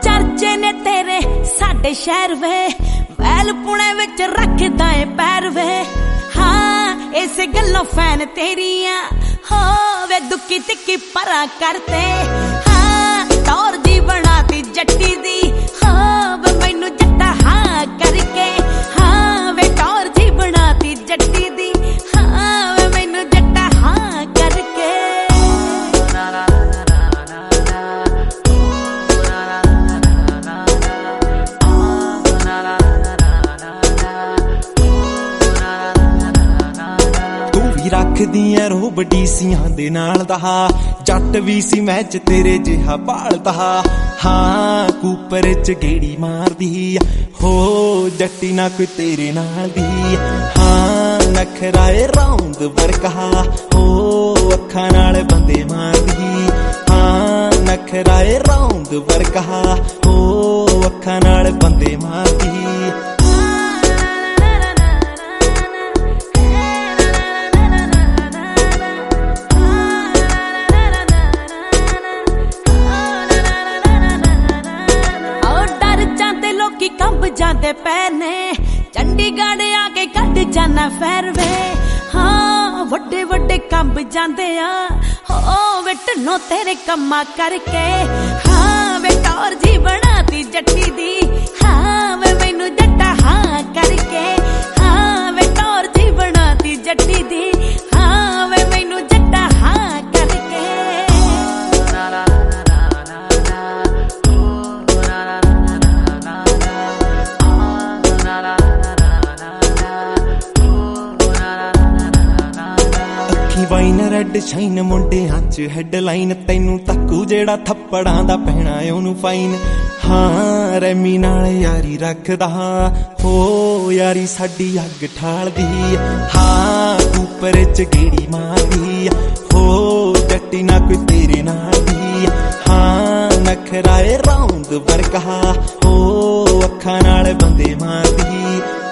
चर्चे ने तेरे साडे शहर वे वैल पुणे विच रखदा ए पैर वे। हाँ इस गल्लों फैन तेरिया हो वे दुखी तिक्की परा करते। हाँ टौर जी बनाती जट्टी दी हो वे मैनू जट्टा हाँ करके। हाँ वे टौर जी बनाती जट्टी दी हाँ वे मैनू जट्टा हाँ करके। रखदियां रोब डीसियां दे नाल दा जट भी सी मैच तेरे जिहा भालदा। हाँ कूपर च गेड़ी मारदी हो जट्टी ना कोई तेरे नाल दी। हाँ नखराए रौंद वर्गा हो अखां नाल बंदे मारदी। हाँ नखराए रौंद वर्गा हो अखां नाल बंदे मारदी। कंब जाते पैर ने चंडीगढ़ आके कट जाना फैर वे। हाँ वड्डे वड्डे कंब जाते आ हो वे टन्नो तेरे कम्मा करके। हाँ वे टौर जी बनाती जट्टी दी हाँ वे मैनू जट्टा हाँ करके। हाँ वे टौर जी बनाती जट्टी दी हाँ वे मैनू जट्टा हाँ करके। वाइन रेड शाइन मुंडियां च हैडलाइन तैनू तक्कू जेड़ा थप्पड़ां दा पैना ओनू फाइन। हाँ रैमी नाल यारी रखदा हो यारी साडी अग ठालदी। हाँ कूपर च गेड़ी मारदी हो जट्टी ना कोई तेरे नाल दी। हाँ नखराए रौंद वर्गा हो अखां नाल बंदे मारदी।